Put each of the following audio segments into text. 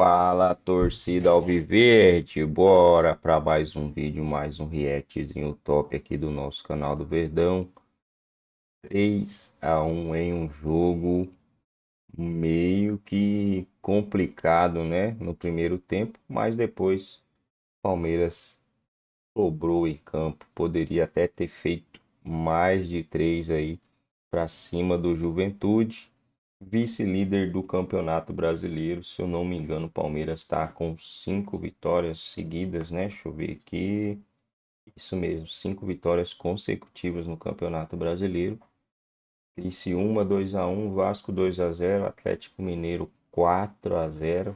Fala, torcida Alviverde, bora para mais um vídeo, mais um reactzinho top aqui do nosso canal do Verdão. 3-1 em um jogo meio que complicado, né, no primeiro tempo, mas depois Palmeiras sobrou em campo, poderia até ter feito mais de 3 aí para cima do Juventude. Vice-líder do Campeonato Brasileiro, se eu não me engano, o Palmeiras está com 5 vitórias seguidas, né? Deixa eu ver aqui. Isso mesmo, 5 vitórias consecutivas no Campeonato Brasileiro. Criciúma 2-1, Vasco 2-0, Atlético Mineiro 4-0,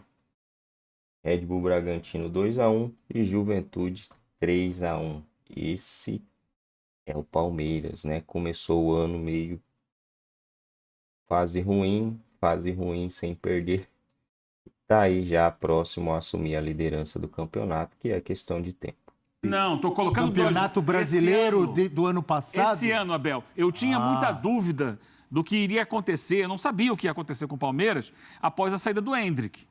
Red Bull Bragantino 2-1 e Juventude 3-1. Esse é o Palmeiras, né? Começou o ano meio fase ruim sem perder. Tá aí já próximo a assumir a liderança do campeonato, que é questão de tempo. Não, tô colocando Campeonato Brasileiro do ano passado? Esse ano, Abel, eu tinha muita dúvida do que iria acontecer. Eu não sabia o que ia acontecer com o Palmeiras após a saída do Endrick.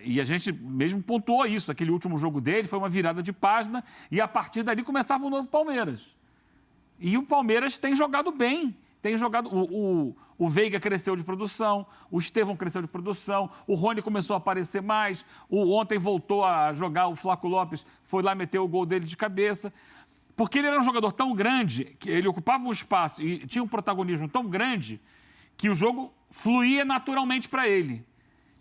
E a gente mesmo pontuou isso. Aquele último jogo dele foi uma virada de página e a partir dali começava um novo Palmeiras. E o Palmeiras tem jogado bem. Tem jogado. O Veiga cresceu de produção, o Estevão cresceu de produção, o Rony começou a aparecer mais, ontem voltou a jogar, o Flaco Lopes foi lá meter o gol dele de cabeça. Porque ele era um jogador tão grande, que ele ocupava um espaço e tinha um protagonismo tão grande, que o jogo fluía naturalmente para ele.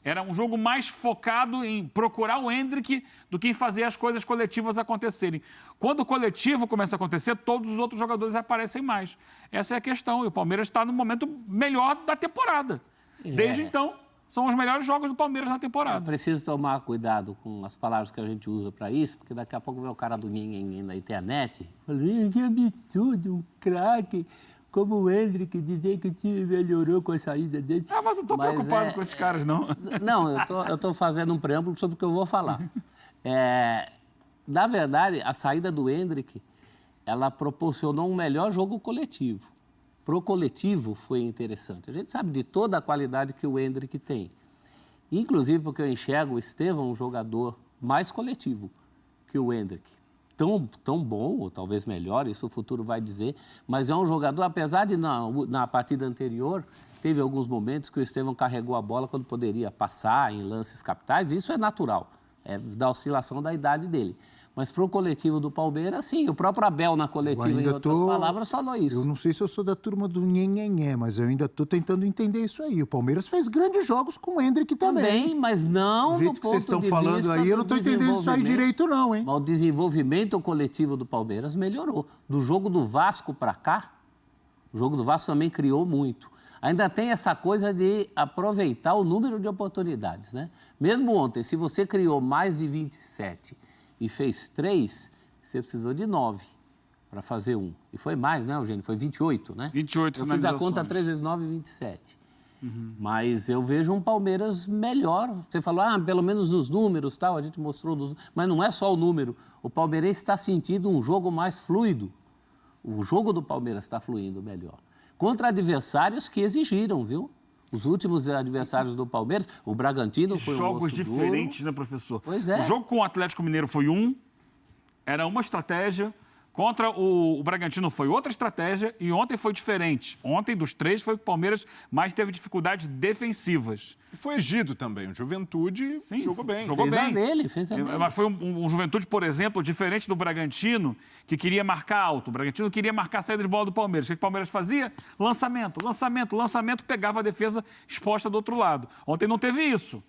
Era um jogo mais focado em procurar o Endrick do que em fazer as coisas coletivas acontecerem. Quando o coletivo começa a acontecer, todos os outros jogadores aparecem mais. Essa é a questão. E o Palmeiras está no momento melhor da temporada. Desde então, são os melhores jogos do Palmeiras na temporada. É preciso tomar cuidado com as palavras que a gente usa para isso, porque daqui a pouco vem o cara do Nhenhenhen na internet. Falei, que absurdo, um craque. Como o Endrick dizer que o time melhorou com a saída dele. Mas eu não estou preocupado com esses caras, não. Não, eu estou fazendo um preâmbulo sobre o que eu vou falar. Na verdade, a saída do Endrick, ela proporcionou um melhor jogo coletivo. Pro coletivo foi interessante. A gente sabe de toda a qualidade que o Endrick tem. Inclusive porque eu enxergo o Estevão um jogador mais coletivo que o Endrick. Tão bom, ou talvez melhor, isso o futuro vai dizer, mas é um jogador, apesar de na partida anterior, teve alguns momentos que o Estevão carregou a bola quando poderia passar em lances capitais, e isso é natural, é da oscilação da idade dele. Mas para o coletivo do Palmeiras, sim, o próprio Abel na coletiva, em outras palavras, falou isso. Eu não sei se eu sou da turma do nhenhenhé, mas eu ainda estou tentando entender isso aí. O Palmeiras fez grandes jogos com o Endrick também. Também, mas não do jeito que vocês estão falando aí, eu não estou entendendo isso aí direito não, hein? Mas o desenvolvimento coletivo do Palmeiras melhorou. Do jogo do Vasco para cá, o jogo do Vasco também criou muito. Ainda tem essa coisa de aproveitar o número de oportunidades, né? Mesmo ontem, se você criou mais de 27 e fez 3, você precisou de 9 para fazer 1. E foi mais, né, Eugênio? Foi 28, né? 28 eu fiz a conta 3 vezes 9, 27. Mas eu vejo um Palmeiras melhor. Você falou, pelo menos nos números, tal, a gente mostrou, mas não é só o número. O palmeirense está sentindo um jogo mais fluido. O jogo do Palmeiras está fluindo melhor. Contra adversários que exigiram, viu? Os últimos adversários do Palmeiras, o Bragantino foi um jogos moço diferentes, duro. né, professor? Pois é. O jogo com o Atlético Mineiro foi era uma estratégia. Contra o Bragantino foi outra estratégia e ontem foi diferente. Ontem, dos 3, foi o Palmeiras mais teve dificuldades defensivas. E foi exigido também. O Juventude jogou bem. Fez a dele. Mas foi um Juventude, por exemplo, diferente do Bragantino, que queria marcar alto. O Bragantino queria marcar a saída de bola do Palmeiras. O que o Palmeiras fazia? Lançamento, pegava a defesa exposta do outro lado. Ontem não teve isso.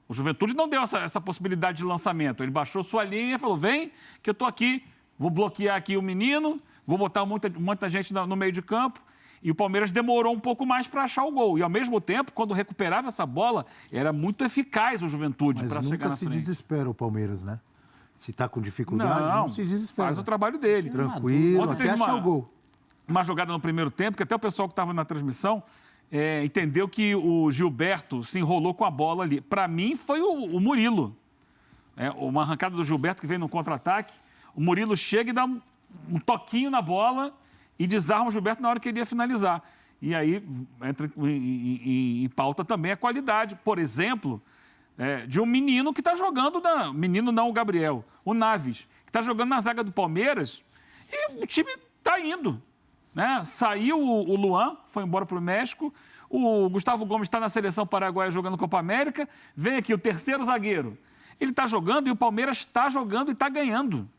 O Juventude não deu essa possibilidade de lançamento. Ele baixou sua linha e falou, vem que eu estou aqui. Vou bloquear aqui o menino, vou botar muita gente no meio de campo. E o Palmeiras demorou um pouco mais para achar o gol. E, ao mesmo tempo, quando recuperava essa bola, era muito eficaz o Juventude para chegar na frente. Mas nunca se desespera o Palmeiras, né? Se está com dificuldade, não se desespera. Faz o trabalho dele. Tranquilo, até achar o gol. Uma jogada no primeiro tempo, que até o pessoal que estava na transmissão entendeu que o Gilberto se enrolou com a bola ali. Para mim, foi o Murilo. Uma arrancada do Gilberto que vem no contra-ataque. O Murilo chega e dá um toquinho na bola e desarma o Gilberto na hora que ele ia finalizar. E aí entra em pauta também a qualidade. Por exemplo, de um menino que está jogando, menino não, o Gabriel, o Naves, que está jogando na zaga do Palmeiras, e o time está indo. Né? Saiu o Luan, foi embora para o México, o Gustavo Gomes está na seleção paraguaia jogando Copa América, vem aqui o terceiro zagueiro. Ele está jogando e o Palmeiras está jogando e está ganhando.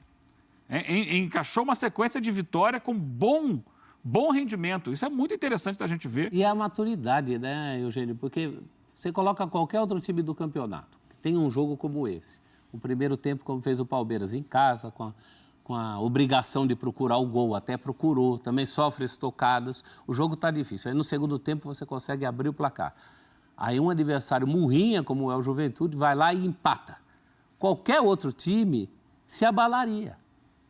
Encaixou uma sequência de vitória com bom rendimento. Isso é muito interessante da gente ver. E a maturidade, né, Eugênio? Porque você coloca qualquer outro time do campeonato, que tem um jogo como esse. O primeiro tempo, como fez o Palmeiras em casa, com a obrigação de procurar o gol, até procurou, também sofre estocadas. O jogo está difícil. Aí no segundo tempo você consegue abrir o placar. Aí um adversário murrinha, como é o Juventude, vai lá e empata. Qualquer outro time se abalaria.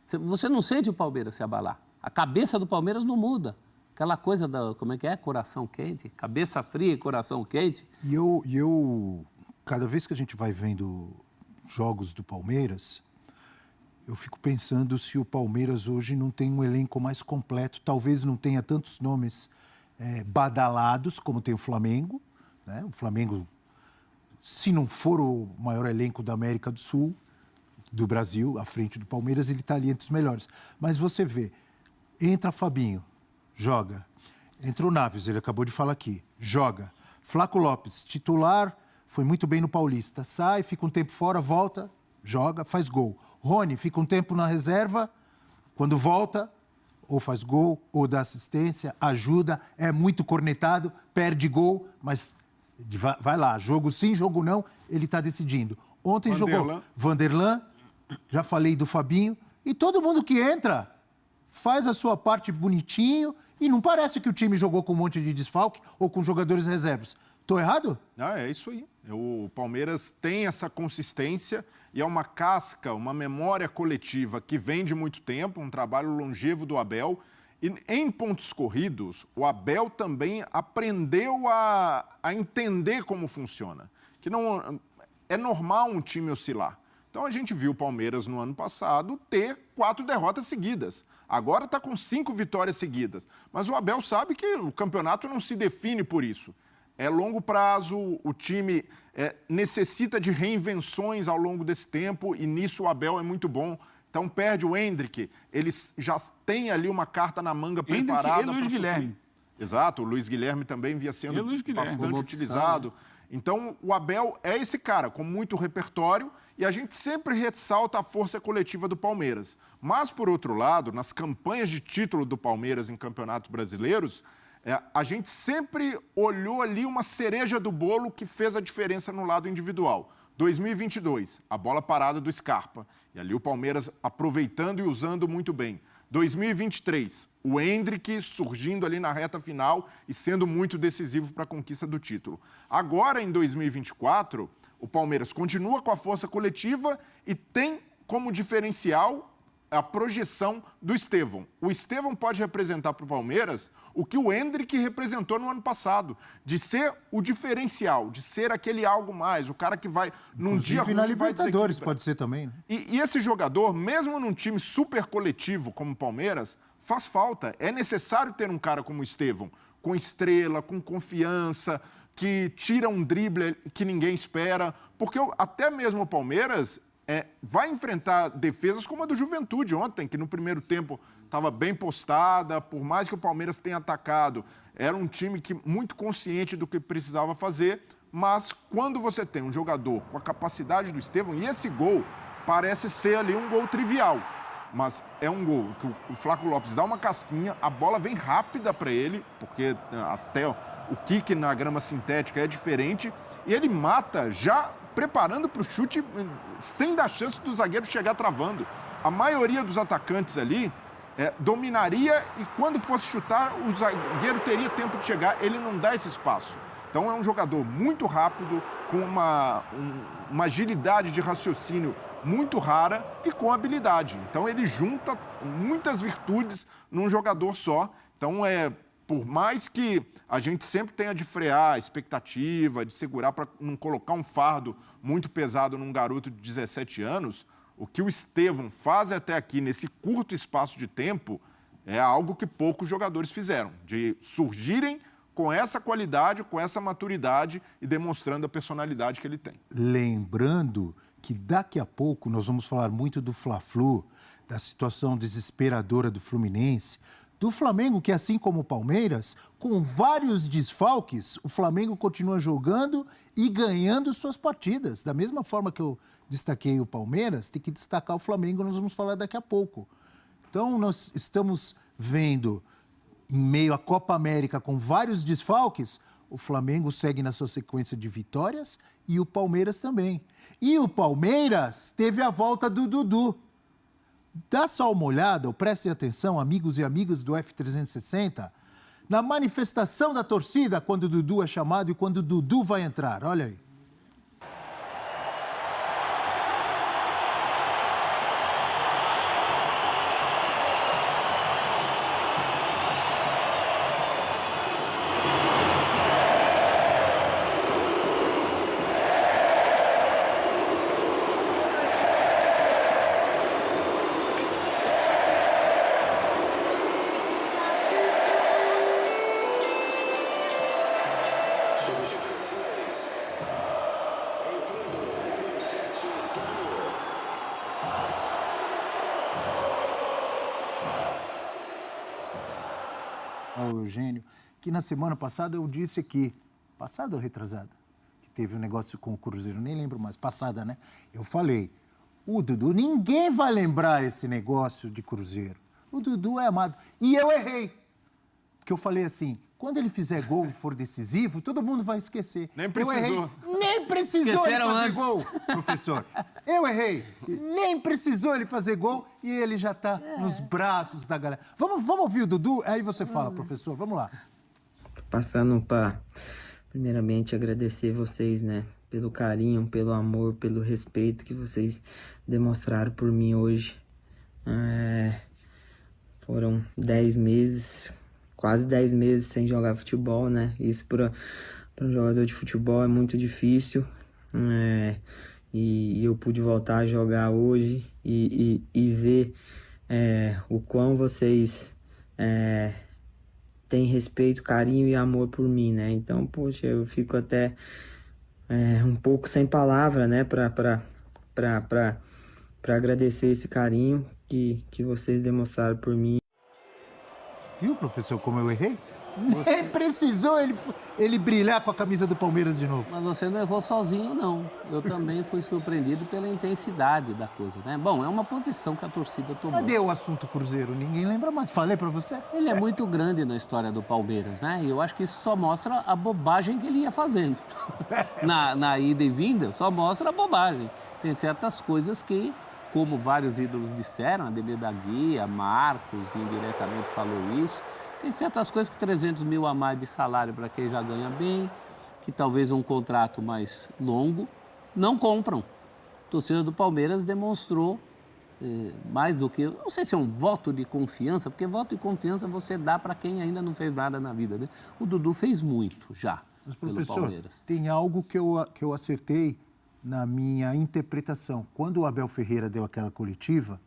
Você não sente o Palmeiras se abalar. A cabeça do Palmeiras não muda. Aquela coisa da, como é que é? Coração quente, cabeça fria e coração quente. E eu, cada vez que a gente vai vendo jogos do Palmeiras, eu fico pensando se o Palmeiras hoje não tem um elenco mais completo. Talvez não tenha tantos nomes badalados como tem o Flamengo, né? O Flamengo, se não for o maior elenco da América do Sul, do Brasil, à frente do Palmeiras, ele está ali entre os melhores. Mas você vê, entra Fabinho, joga. Entra o Naves, ele acabou de falar aqui, joga. Flaco Lopes, titular, foi muito bem no Paulista. Sai, fica um tempo fora, volta, joga, faz gol. Rony fica um tempo na reserva, quando volta, ou faz gol, ou dá assistência, ajuda, é muito cornetado, perde gol, mas vai lá, jogo sim, jogo não, ele está decidindo. Ontem jogou Vanderlan, já falei do Fabinho, e todo mundo que entra faz a sua parte bonitinho e não parece que o time jogou com um monte de desfalque ou com jogadores reservas. Tô errado? É isso aí. O Palmeiras tem essa consistência e é uma casca, uma memória coletiva que vem de muito tempo, um trabalho longevo do Abel. E em pontos corridos, o Abel também aprendeu a entender como funciona. Que não é normal um time oscilar. Então a gente viu o Palmeiras no ano passado ter 4 derrotas seguidas. Agora está com 5 vitórias seguidas. Mas o Abel sabe que o campeonato não se define por isso. É longo prazo, o time necessita de reinvenções ao longo desse tempo e nisso o Abel é muito bom. Então perde o Endrick, eles já têm ali uma carta na manga preparada. E Luiz Guilherme. Exato, o Luiz Guilherme também vinha sendo bastante utilizado. Então o Abel é esse cara com muito repertório e a gente sempre ressalta a força coletiva do Palmeiras. Mas, por outro lado, nas campanhas de título do Palmeiras em campeonatos brasileiros, a gente sempre olhou ali uma cereja do bolo que fez a diferença no lado individual. 2022, a bola parada do Scarpa. E ali o Palmeiras aproveitando e usando muito bem. 2023, o Endrick surgindo ali na reta final e sendo muito decisivo para a conquista do título. Agora, em 2024, o Palmeiras continua com a força coletiva e tem como diferencial a projeção do Estevão. O Estevão pode representar para o Palmeiras o que o Endrick representou no ano passado, de ser o diferencial, de ser aquele algo mais, o cara que vai, num dia ruim, na vai Libertadores pode ser também. Né? E esse jogador, mesmo num time super coletivo como o Palmeiras, faz falta. É necessário ter um cara como o Estevão, com estrela, com confiança, que tira um drible que ninguém espera, porque até mesmo o Palmeiras vai enfrentar defesas como a do Juventude ontem, que no primeiro tempo estava bem postada, por mais que o Palmeiras tenha atacado, era um time muito consciente do que precisava fazer, mas quando você tem um jogador com a capacidade do Estevão, e esse gol parece ser ali um gol trivial, mas é um gol que o Flaco Lopes dá uma casquinha, a bola vem rápida para ele, porque até o kick na grama sintética é diferente, e ele mata já preparando para o chute sem dar chance do zagueiro chegar travando. A maioria dos atacantes ali dominaria e quando fosse chutar, o zagueiro teria tempo de chegar, ele não dá esse espaço. Então é um jogador muito rápido, com uma agilidade de raciocínio muito rara e com habilidade. Então ele junta muitas virtudes num jogador só. Então por mais que a gente sempre tenha de frear a expectativa, de segurar para não colocar um fardo muito pesado num garoto de 17 anos, o que o Estevão faz até aqui nesse curto espaço de tempo é algo que poucos jogadores fizeram, de surgirem com essa qualidade, com essa maturidade e demonstrando a personalidade que ele tem. Lembrando que daqui a pouco nós vamos falar muito do Fla-Flu, da situação desesperadora do Fluminense, do Flamengo, que assim como o Palmeiras, com vários desfalques, o Flamengo continua jogando e ganhando suas partidas. Da mesma forma que eu destaquei o Palmeiras, tem que destacar o Flamengo, nós vamos falar daqui a pouco. Então, nós estamos vendo, em meio à Copa América, com vários desfalques, o Flamengo segue na sua sequência de vitórias e o Palmeiras também. E o Palmeiras teve a volta do Dudu. Dá só uma olhada, ou prestem atenção, amigos e amigas do F360, na manifestação da torcida quando o Dudu é chamado e quando o Dudu vai entrar. Olha aí. Ao Eugênio, que na semana passada eu disse aqui, passada ou retrasada, que teve um negócio com o Cruzeiro, nem lembro mais, passada, né? Eu falei, o Dudu, ninguém vai lembrar esse negócio de Cruzeiro. O Dudu é amado. E eu errei. Porque eu falei assim, quando ele fizer gol e for decisivo, todo mundo vai esquecer. Nem precisou. Nem precisou Esqueceram ele fazer antes. gol, professor. Eu errei. Nem precisou ele fazer gol e ele já está nos braços da galera. Vamos ouvir o Dudu? Aí você fala, professor. Vamos lá. Passando para, primeiramente, agradecer vocês, né? Pelo carinho, pelo amor, pelo respeito que vocês demonstraram por mim hoje. Foram 10 meses, quase 10 meses sem jogar futebol, né? Isso para um jogador de futebol é muito difícil. E eu pude voltar a jogar hoje e ver o quão vocês têm respeito, carinho e amor por mim, né? Então, poxa, eu fico até um pouco sem palavra, né? Para agradecer esse carinho que vocês demonstraram por mim. Viu, professor, como eu errei? Nem precisou ele brilhar com a camisa do Palmeiras de novo. Mas você não errou sozinho, não. Eu também fui surpreendido pela intensidade da coisa, né? Bom, é uma posição que a torcida tomou. Cadê o assunto Cruzeiro? Ninguém lembra mais. Falei pra você? Ele é muito grande na história do Palmeiras, né? E eu acho que isso só mostra a bobagem que ele ia fazendo. na ida e vinda, só mostra a bobagem. Tem certas coisas que, como vários ídolos disseram, Ademir da Guia, Marcos indiretamente falou isso, tem certas coisas que 300 mil a mais de salário para quem já ganha bem, que talvez um contrato mais longo, não compram. A torcida do Palmeiras demonstrou mais do que, não sei se é um voto de confiança, porque voto de confiança você dá para quem ainda não fez nada na vida, né? O Dudu fez muito já. Mas, pelo professor, Palmeiras. tem algo que eu acertei na minha interpretação. Quando o Abel Ferreira deu aquela coletiva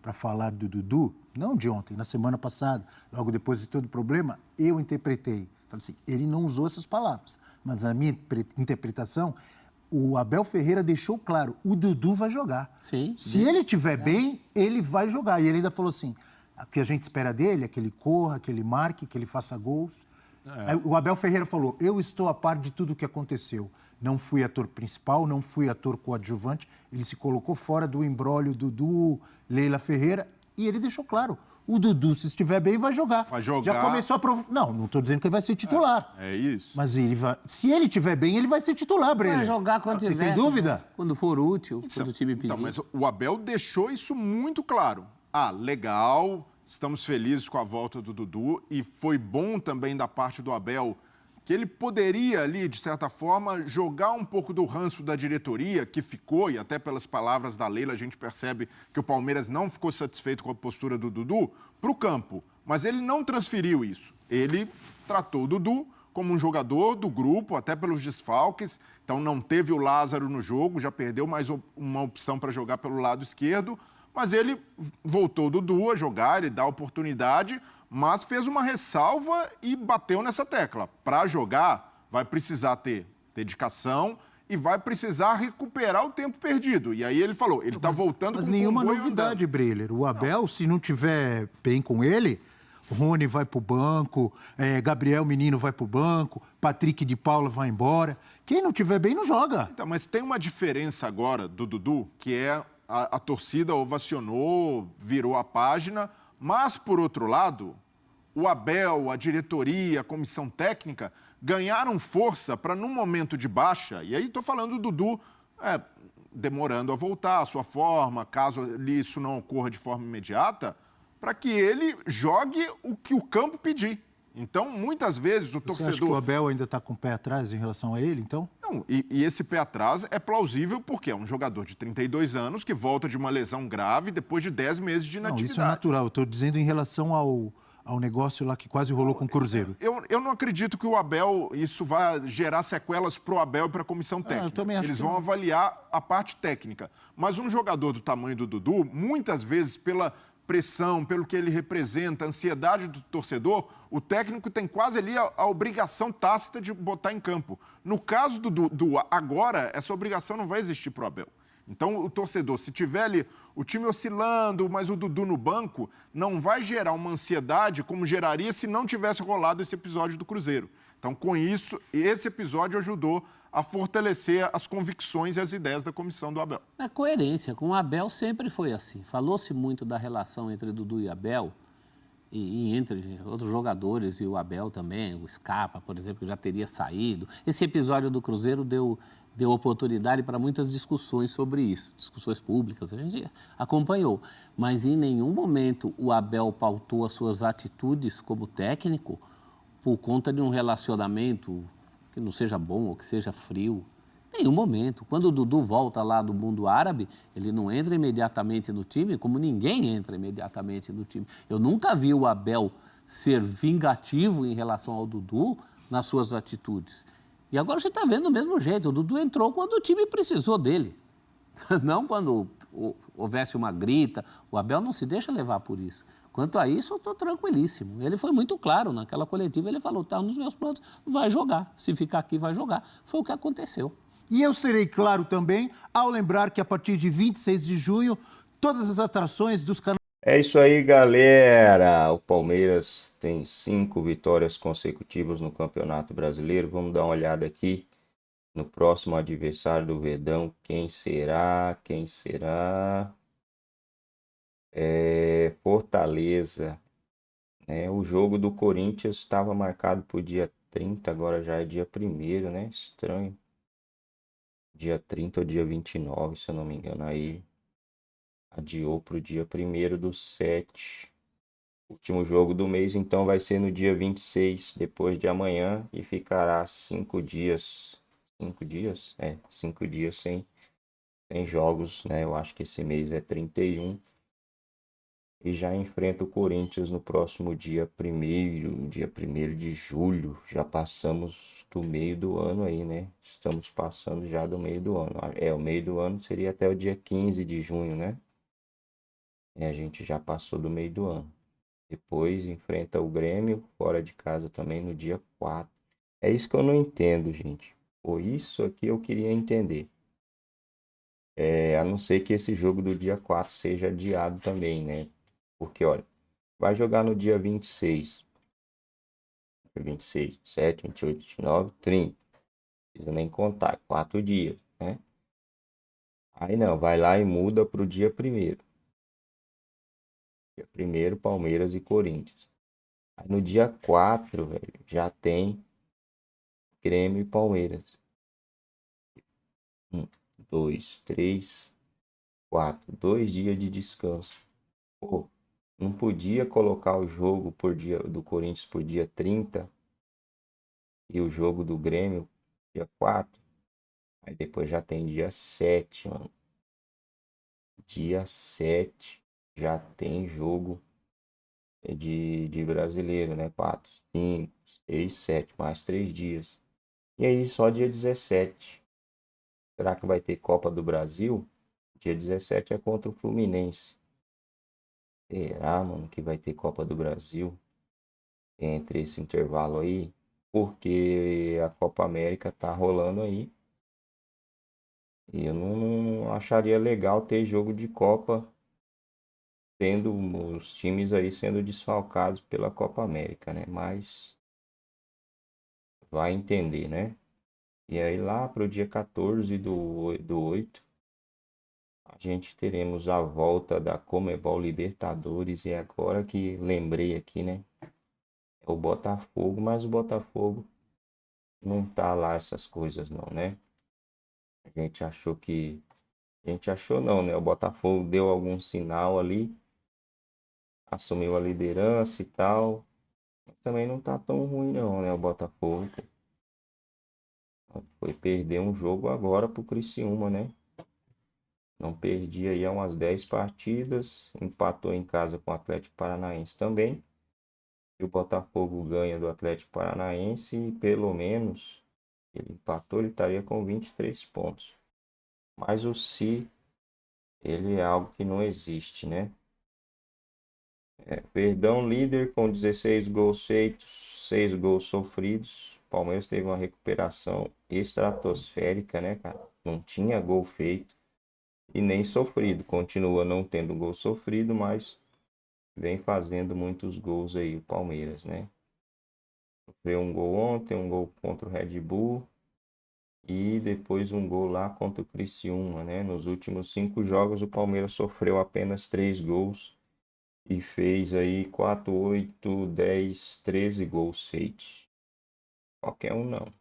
para falar do Dudu, não de ontem, na semana passada, logo depois de todo o problema, eu interpretei. Falei assim, ele não usou essas palavras, mas na minha interpretação, o Abel Ferreira deixou claro, o Dudu vai jogar. Sim. Se ele estiver bem, ele vai jogar. E ele ainda falou assim, o que a gente espera dele é que ele corra, que ele marque, que ele faça gols. Aí o Abel Ferreira falou, eu estou a par de tudo o que aconteceu. Não fui ator principal, não fui ator coadjuvante. Ele se colocou fora do imbróglio Dudu, Leila Ferreira, e ele deixou claro, o Dudu, se estiver bem, vai jogar. Vai jogar. Já começou a provar. Não estou dizendo que ele vai ser titular. É isso. Mas ele vai. Se ele estiver bem, ele vai ser titular, Breno. Vai jogar quando Você tiver. tem dúvida? Quando for útil, quando o time pedir. Então, mas o Abel deixou isso muito claro. Legal, estamos felizes com a volta do Dudu e foi bom também da parte do Abel que ele poderia ali, de certa forma, jogar um pouco do ranço da diretoria, que ficou, e até pelas palavras da Leila a gente percebe que o Palmeiras não ficou satisfeito com a postura do Dudu, para o campo. Mas ele não transferiu isso. Ele tratou o Dudu como um jogador do grupo, até pelos desfalques, então não teve o Lázaro no jogo, já perdeu mais uma opção para jogar pelo lado esquerdo, mas ele voltou o Dudu a jogar, ele dá oportunidade, mas fez uma ressalva e bateu nessa tecla. Para jogar, vai precisar ter dedicação e vai precisar recuperar o tempo perdido. E aí ele falou, ele está voltando com Mas nenhuma comboio novidade, andando. Breler. O Abel, se não tiver bem com ele, Rony vai pro banco, Gabriel Menino vai pro banco, Patrick de Paula vai embora. Quem não tiver bem, não joga. Então, mas tem uma diferença agora do Dudu, que é a torcida ovacionou, virou a página, mas, por outro lado, o Abel, a diretoria, a comissão técnica ganharam força para, num momento de baixa, e aí estou falando do Dudu demorando a voltar à sua forma, caso isso não ocorra de forma imediata, para que ele jogue o que o campo pedir. Então, muitas vezes, o torcedor... Você acha que o Abel ainda está com o pé atrás em relação a ele, então? Não, e esse pé atrás é plausível porque é um jogador de 32 anos que volta de uma lesão grave depois de 10 meses de Não, inatividade. isso é natural. Eu estou dizendo em relação ao negócio lá que quase rolou com o Cruzeiro. Eu não acredito que o Abel, isso vai gerar sequelas para o Abel e para a comissão técnica. Eu também acho Eles que vão não. avaliar a parte técnica. Mas um jogador do tamanho do Dudu, muitas vezes pela pressão, pelo que ele representa, a ansiedade do torcedor, o técnico tem quase ali a obrigação tácita de botar em campo. No caso do Dudu, agora, essa obrigação não vai existir para o Abel. Então, o torcedor, se tiver ali o time oscilando, mas o Dudu no banco, não vai gerar uma ansiedade como geraria se não tivesse rolado esse episódio do Cruzeiro. Então, com isso, esse episódio ajudou a fortalecer as convicções e as ideias da comissão do Abel. É coerência. Com o Abel sempre foi assim. Falou-se muito da relação entre Dudu e Abel, e entre outros jogadores e o Abel também, o Scarpa, por exemplo, que já teria saído. Esse episódio do Cruzeiro deu oportunidade para muitas discussões sobre isso, discussões públicas, a gente acompanhou. Mas em nenhum momento o Abel pautou as suas atitudes como técnico por conta de um relacionamento que não seja bom ou que seja frio. Nenhum momento. Quando o Dudu volta lá do mundo árabe, ele não entra imediatamente no time, como ninguém entra imediatamente no time. Eu nunca vi o Abel ser vingativo em relação ao Dudu nas suas atitudes. E agora você está vendo do mesmo jeito. O Dudu entrou quando o time precisou dele. Não quando houvesse uma grita. O Abel não se deixa levar por isso. Quanto a isso, eu estou tranquilíssimo. Ele foi muito claro naquela coletiva. Ele falou, está nos meus planos, vai jogar. Se ficar aqui, vai jogar. Foi o que aconteceu. E eu serei claro também ao lembrar que a partir de 26 de junho, todas as atrações dos canais... É isso aí, galera. O Palmeiras tem 5 vitórias consecutivas no Campeonato Brasileiro. Vamos dar uma olhada aqui no próximo adversário do Verdão. Quem será? Quem será? Fortaleza. O jogo do Corinthians estava marcado para o dia 30, agora já é dia 1º, né? Estranho. Dia 30 ou dia 29, se eu não me engano. Aí adiou para o dia 1º/7. Último jogo do mês, então, vai ser no dia 26, depois de amanhã. E ficará 5 dias. 5 dias? 5 dias sem jogos, né? Eu acho que esse mês é 31. E já enfrenta o Corinthians no próximo dia 1º de julho. Já passamos do meio do ano aí, né? Estamos passando já do meio do ano. O meio do ano seria até o dia 15 de junho, né? A gente já passou do meio do ano. Depois enfrenta o Grêmio, fora de casa também, no dia 4. É isso que eu não entendo, gente. Por isso aqui eu queria entender. A não ser que esse jogo do dia 4 seja adiado também, né? Porque, olha, vai jogar no dia 26. 26, 27, 28, 29, 30. Não precisa nem contar, 4 dias, né? Aí não, vai lá e muda para o dia 1º. Dia 1º, Palmeiras e Corinthians. Aí no dia 4, velho, já tem Grêmio e Palmeiras. 1, 2, 3, 4. 2 dias de descanso. Pô, não podia colocar o jogo do Corinthians por dia 30 e o jogo do Grêmio dia 4. Aí depois já tem dia 7, mano. Dia 7 já tem jogo de brasileiro, né? 4, 5, 6, 7, mais 3 dias. E aí só dia 17. Será que vai ter Copa do Brasil? Dia 17 é contra o Fluminense. Será, mano, que vai ter Copa do Brasil? entre esse intervalo aí, porque a Copa América tá rolando aí. E eu não acharia legal ter jogo de Copa tendo os times aí sendo desfalcados pela Copa América, né? Mas vai entender, né? E aí lá pro dia 14 do 8, a gente teremos a volta da Conmebol Libertadores. E agora que lembrei aqui, né? É o Botafogo, mas o Botafogo não tá lá essas coisas não, né? A gente achou que... A gente achou não, né? O Botafogo deu algum sinal ali, assumiu a liderança e tal. Mas também não tá tão ruim não, né? O Botafogo foi perder um jogo agora pro Criciúma, né? Não perdia aí há umas 10 partidas. Empatou em casa com o Atlético Paranaense também. E o Botafogo ganha do Atlético Paranaense e pelo menos ele empatou, ele estaria com 23 pontos. Mas o se, ele é algo que não existe, né? Verdão líder com 16 gols feitos, 6 gols sofridos. O Palmeiras teve uma recuperação estratosférica, né, cara? Não tinha gol feito e nem sofrido. Continua não tendo gol sofrido, mas vem fazendo muitos gols aí o Palmeiras, né? Sofreu um gol ontem, um gol contra o Red Bull e depois um gol lá contra o Criciúma, né? Nos últimos 5 jogos o Palmeiras sofreu apenas 3 gols e fez aí 4, 8, 10, 13 gols feitos. Qualquer um não.